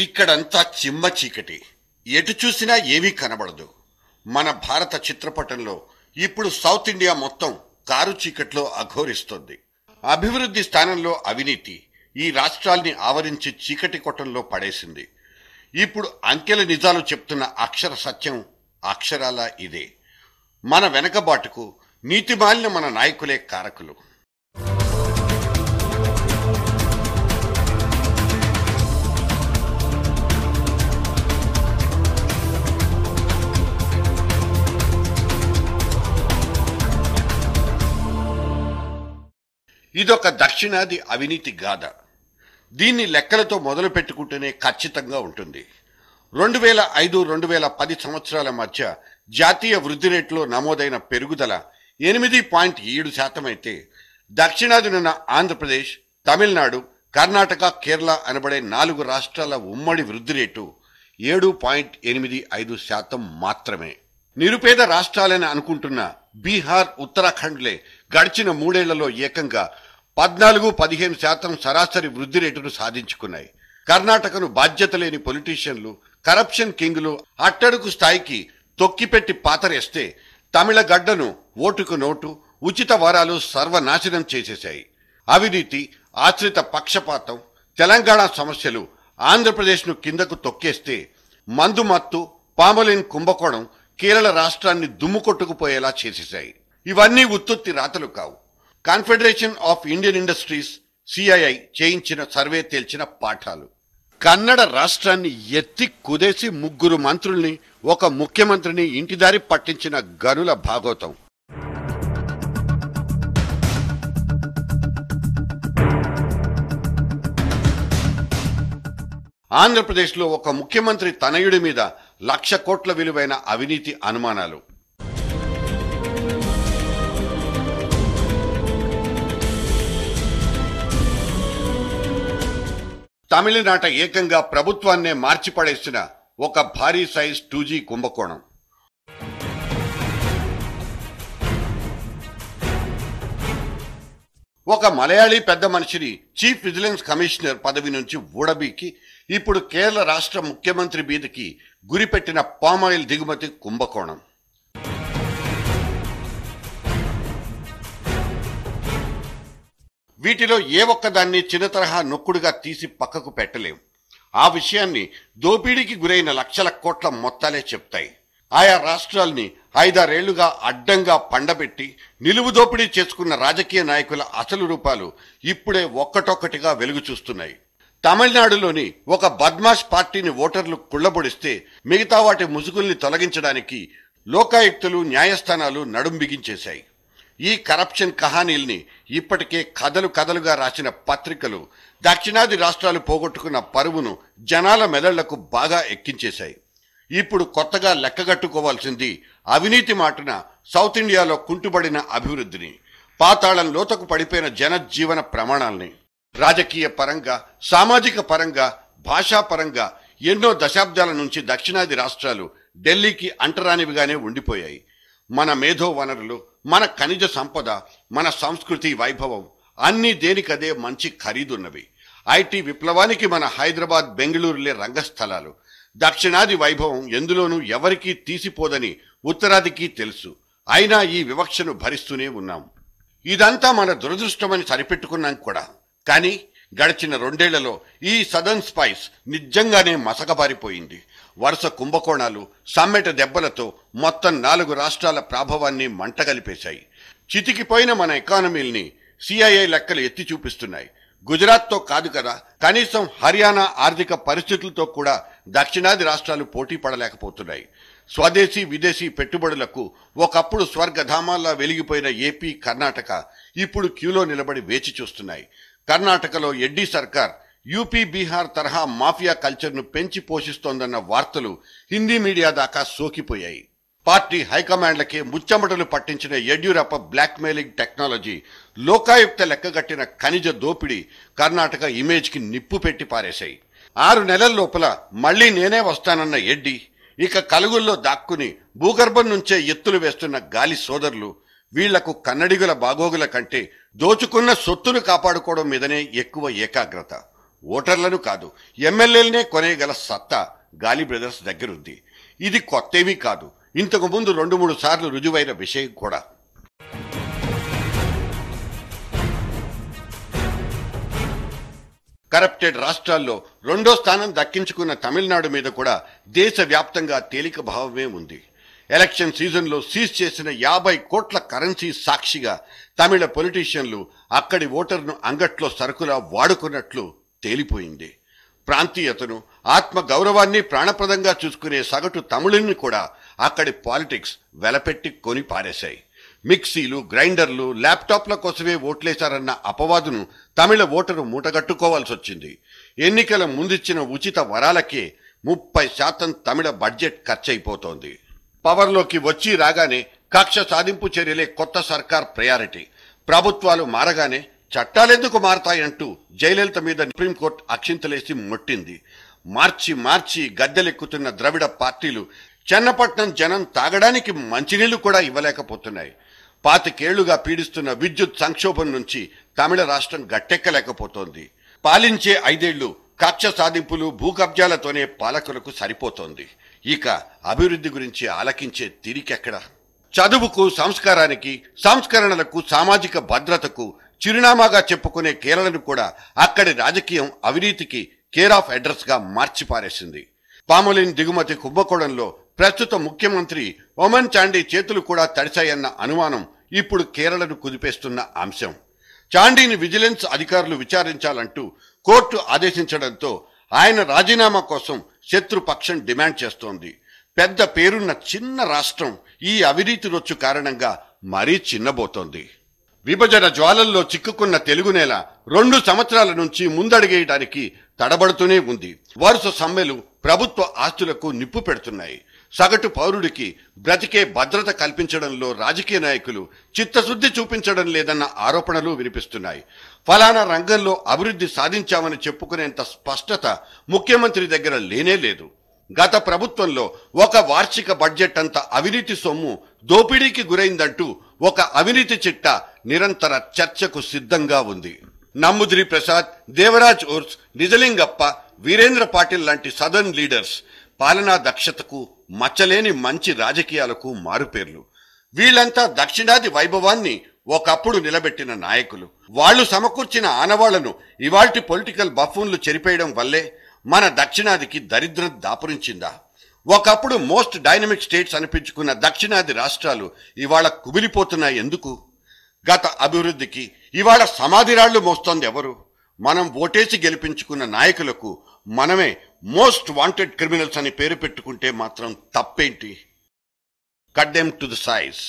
ఇక్కడంతా చిమ్మ చీకటి, ఎటు చూసినా ఏమీ కనబడదు. మన భారత చిత్రపటంలో ఇప్పుడు సౌత్ ఇండియా మొత్తం కారు చీకట్లో అఘోరిస్తోంది. అభివృద్ధి స్థానంలో అవినీతి ఈ రాష్ట్రాల్ని ఆవరించి చీకటి కొట్టంలో పడేసింది. ఇప్పుడు అంకెల నిజాలు చెప్తున్న అక్షర సత్యం అక్షరాల ఇదే. మన వెనకబాటుకు నీతిమాలిన మన నాయకులే కారకులు. ఇదొక దక్షిణాది అవినీతి గాథ. దీన్ని లెక్కలతో మొదలు పెట్టుకుంటేనే ఖచ్చితంగా ఉంటుంది. 2005-2010 సంవత్సరాల మధ్య జాతీయ వృద్ధి రేటులో నమోదైన పెరుగుదల 8.7% అయితే, దక్షిణాదినున్న ఆంధ్రప్రదేశ్, తమిళనాడు, కర్ణాటక, కేరళ అనబడే 4 రాష్ట్రాల ఉమ్మడి వృద్ధి రేటు 7.85% మాత్రమే. నిరుపేద రాష్ట్రాలని అనుకుంటున్న బీహార్, ఉత్తరాఖండ్లే గడిచిన 3 ఏళ్లలో ఏకంగా 14-15% సరాసరి వృద్ధి రేటును సాధించుకున్నాయి. కర్ణాటకను బాధ్యత లేని పొలిటీషియన్లు, కరప్షన్ కింగులు అట్టడుగు స్థాయికి తొక్కిపెట్టి పాతరేస్తే, తమిళగడ్డను ఓటుకు నోటు, ఉచిత వరాలు సర్వనాశనం చేసేశాయి. అవినీతి, ఆశ్రిత పక్షపాతం, తెలంగాణ సమస్యలు ఆంధ్రప్రదేశ్ను కిందకు తొక్కేస్తే, మందుమత్తు, పామలిన్ కుంభకోణం కేరళ రాష్ట్రాన్ని దుమ్ము కొట్టుకుపోయేలా చేసేశాయి. ఇవన్నీ ఉత్తుత్తి రాతలు కావు. Confederation of Indian industries CII చేయించిన సర్వే తేల్చిన పాఠాలు. కన్నడ రాష్ట్రాన్ని ఎత్తి కుదేసి 3 మంత్రుల్ని, ఒక ముఖ్యమంత్రిని ఇంటిదారి పట్టించిన గనుల భాగోతం. ఆంధ్రప్రదేశ్లో ఒక ముఖ్యమంత్రి తనయుడి మీద 1,00,000 కోట్ల విలువైన అవినీతి అనుమానాలు. తమిళనాట ఏకంగా ప్రభుత్వాన్నే మార్చిపడేసిన ఒక భారీ సైజ్ 2G కుంభకోణం. ఒక మలయాళీ పెద్ద మనిషిని చీఫ్ విజిలెన్స్ కమిషనర్ పదవి నుంచి ఊడబీకి ఇప్పుడు కేరళ రాష్ట్ర ముఖ్యమంత్రి మీదకి గురిపెట్టిన పామాయిల్ దిగుమతి కుంభకోణం. వీటిలో ఏ ఒక్కదాన్ని చిన్న తరహా నొక్కుడుగా తీసి పక్కకు పెట్టలేం. ఆ విషయాన్ని దోపిడీకి గురైన 1,00,000 కోట్ల మొత్తాలే చెప్తాయి. ఆయా రాష్ట్రాల్ని 5-6 ఏళ్లుగా అడ్డంగా పండబెట్టి నిలువు దోపిడీ చేసుకున్న రాజకీయ నాయకుల అసలు రూపాలు ఇప్పుడే ఒక్కటొక్కటిగా వెలుగు చూస్తున్నాయి. తమిళనాడులోని ఒక బద్మాష్ పార్టీని ఓటర్లు కుళ్లబొడిస్తే, మిగతా వాటి ముసుగుల్ని తొలగించడానికి లోకాయుక్తులు, న్యాయస్థానాలు నడుం బిగించేశాయి. ఈ కరప్షన్ కహానీల్ని ఇప్పటికే కథలుగా రాసిన పత్రికలు దక్షిణాది రాష్ట్రాలు పోగొట్టుకున్న పరువును జనాల మెదళ్లకు బాగా ఎక్కించేశాయి. ఇప్పుడు కొత్తగా లెక్కగట్టుకోవాల్సింది అవినీతి మాటున సౌత్ ఇండియాలో కుంటుబడిన అభివృద్ధిని, పాతాళం లోతకు పడిపోయిన జనజీవన ప్రమాణాల్ని. రాజకీయ పరంగా, సామాజిక పరంగా, భాషాపరంగా ఎన్నో దశాబ్దాల నుంచి దక్షిణాది రాష్ట్రాలు ఢిల్లీకి అంటరానివిగానే ఉండిపోయాయి. మన మేధో వనరులు, మన ఖనిజ సంపద, మన సంస్కృతి వైభవం అన్నీ దేనికదే మంచి ఖరీదున్నవి. ఐటీ విప్లవానికి మన హైదరాబాద్, బెంగళూరులే రంగస్థలాలు. దక్షిణాది వైభవం ఎందులోనూ ఎవరికీ తీసిపోదని ఉత్తరాదికి తెలుసు. అయినా ఈ వివక్షను భరిస్తూనే ఉన్నాం. ఇదంతా మన దురదృష్టమని సరిపెట్టుకున్నాం కూడా. కానీ గడిచిన 2 ఏళ్లలో ఈ సదర్న్ స్పైస్ నిజంగానే మసకబారిపోయింది. వరుస కుంభకోణాలు, సమ్మెట దెబ్బలతో మొత్తం 4 రాష్ట్రాల ప్రాభవాన్ని మంటగలిపేశాయి. చితికిపోయిన మన ఎకానమీల్ని సిఐఐ లెక్కలు ఎత్తి చూపిస్తున్నాయి. గుజరాత్తో కాదు కదా, కనీసం హర్యానా ఆర్థిక పరిస్థితులతో కూడా దక్షిణాది రాష్ట్రాలు పోటీ పడలేకపోతున్నాయి. స్వదేశీ, విదేశీ పెట్టుబడులకు ఒకప్పుడు స్వర్గధామాల్లా వెలిగిపోయిన ఏపీ, కర్ణాటక ఇప్పుడు క్యూలో నిలబడి వేచి చూస్తున్నాయి. కర్ణాటకలో ఎడ్డీ సర్కార్ యూపీ, బీహార్ తరహా మాఫియా కల్చర్ను పెంచి పోషిస్తోందన్న వార్తలు హిందీ మీడియా దాకా సోకిపోయాయి. పార్టీ హైకమాండ్లకే ముచ్చమటలు పట్టించిన యడ్యూరప్ప బ్లాక్మెయిలింగ్ టెక్నాలజీ, లోకాయుక్త లెక్కగట్టిన ఖనిజ దోపిడీ కర్ణాటక ఇమేజ్కి నిప్పు పెట్టి పారేశాయి. 6 నెలల లోపల మళ్లీ నేనే వస్తానన్న ఎడ్డీ ఇక కలుగుల్లో దాక్కుని భూగర్భం నుంచే ఎత్తులు వేస్తున్న గాలి సోదరులు, వీళ్లకు కన్నడిగుల బాగోగుల కంటే దోచుకున్న సొత్తును కాపాడుకోవడం మీదనే ఎక్కువ ఏకాగ్రత. ఓటర్లను కాదు, ఎమ్మెల్యేలనే కొనేయగల సత్తా గాలి బ్రదర్స్ దగ్గరుంది. ఇది కొత్తేమీ కాదు, ఇంతకు ముందు 2-3 సార్లు రుజువైన విషయం కూడా. కరప్టెడ్ రాష్ట్రాల్లో 2వ స్థానం దక్కించుకున్న తమిళనాడు మీద కూడా దేశవ్యాప్తంగా తేలిక భావమే ఉంది. ఎలక్షన్ సీజన్లో సీజ్ చేసిన 50 కోట్ల కరెన్సీ సాక్షిగా తమిళ పొలిటీషియన్లు అక్కడి ఓటర్ను అంగట్లో సరుకులా వాడుకున్నట్లు తేలిపోయింది. ప్రాంతీయతను, ఆత్మ గౌరవాన్ని ప్రాణప్రదంగా చూసుకునే సగటు తమిళుని కూడా అక్కడి పాలిటిక్స్ వెలపెట్టి కొని పారేశాయి. మిక్సీలు, గ్రైండర్లు, ల్యాప్టాప్ల కోసమే ఓట్లేశారన్న అపవాదును తమిళ ఓటరు మూటగట్టుకోవాల్సి వచ్చింది. ఎన్నికల ముందిచ్చిన ఉచిత వరాలకే 30% తమిళ బడ్జెట్ ఖర్చయిపోతోంది. పవర్లోకి వచ్చి రాగానే కక్ష సాధింపు చర్యలే కొత్త సర్కార్ ప్రయారిటీ. ప్రభుత్వాలు మారగానే చట్టాలెందుకు మారతాయంటూ జయలలిత మీద సుప్రీంకోర్టు అక్షింతలేసి మొట్టింది. మార్చి గద్దెలెక్కుతున్న ద్రవిడ పార్టీలు చెన్నపట్నం జనం తాగడానికి మంచినీళ్లు కూడా ఇవ్వలేకపోతున్నాయి. 25 ఏళ్లుగా పీడిస్తున్న విద్యుత్ సంక్షోభం నుంచి తమిళ రాష్ట్రం గట్టెక్కలేకపోతోంది. పాలించే 5 ఏళ్లు కక్ష సాధింపులు, భూకబ్జాలతోనే పాలకులకు సరిపోతోంది. ఇక అభివృద్ధి గురించి ఆలకించే తీరికెక్కడ? చదువుకు, సంస్కారానికి, సంస్కరణలకు, సామాజిక భద్రతకు చిరునామాగా చెప్పుకునే కేరళను కూడా అక్కడి రాజకీయం అవినీతికి కేర్ ఆఫ్ అడ్రస్ గా మార్చిపారేసింది. పామోలిన్ దిగుమతి కుంభకోణంలో ప్రస్తుత ముఖ్యమంత్రి ఒమన్ చాండీ చేతులు కూడా తడిశాయన్న అనుమానం ఇప్పుడు కేరళను కుదిపేస్తున్న అంశం. చాండీని విజిలెన్స్ అధికారులు విచారించాలంటూ కోర్టు ఆదేశించడంతో ఆయన రాజీనామా కోసం శత్రుపక్షం డిమాండ్ చేస్తోంది. పెద్ద పేరున్న చిన్న రాష్ట్రం ఈ అవినీతి రొచ్చు కారణంగా మరీ చిన్నబోతోంది. విభజన జ్వాలల్లో చిక్కుకున్న తెలుగు నేల 2 సంవత్సరాల నుంచి ముందడుగేయడానికి తడబడుతూనే ఉంది. వరుస సమ్మెలు ప్రభుత్వ ఆస్తులకు నిప్పు పెడుతున్నాయి. సగటు పౌరుడికి బ్రతికే భద్రత కల్పించడంలో రాజకీయ నాయకులు చిత్తశుద్ధి చూపించడం లేదన్న ఆరోపణలు వినిపిస్తున్నాయి. ఫలానా రంగంలో అభివృద్ధి సాధించామని చెప్పుకునేంత స్పష్టత ముఖ్యమంత్రి దగ్గర లేనే లేదు. గత ప్రభుత్వంలో ఒక వార్షిక బడ్జెట్ అంత అవినీతి సొమ్ము దోపిడీకి గురైందంటూ ఒక అవినీతి చిట్టా నిరంతర చర్చకు సిద్ధంగా ఉంది. నమ్ముద్రి ప్రసాద్, దేవరాజ్ ఉర్స్, నిజలింగప్ప, వీరేంద్ర పాటిల్ లాంటి సదర్న్ లీడర్స్ పాలనా దక్షతకు, మచ్చలేని మంచి రాజకీయాలకు మారుపేర్లు. వీళ్లంతా దక్షిణాది వైభవాన్ని ఒకప్పుడు నిలబెట్టిన నాయకులు. వాళ్లు సమకూర్చిన ఆనవాళ్లను ఇవాల్టి పొలిటికల్ బఫూన్లు చెరిపేయడం వల్లే మన దక్షిణాదికి దరిద్రం దాపురించిందా? ఒకప్పుడు మోస్ట్ డైనమిక్ స్టేట్స్ అనిపించుకున్న దక్షిణాది రాష్ట్రాలు ఇవాళ కుమిలిపోతున్నాయి ఎందుకు? గత అభివృద్ధికి ఇవాళ సమాధిరాళ్లు మోస్తోంది ఎవరు? మనం ఓటేసి గెలిపించుకున్న నాయకులకు మనమే మోస్ట్ వాంటెడ్ క్రిమినల్స్ అని పేరు పెట్టుకుంటే మాత్రం తప్పేంటి? Cut them to the size.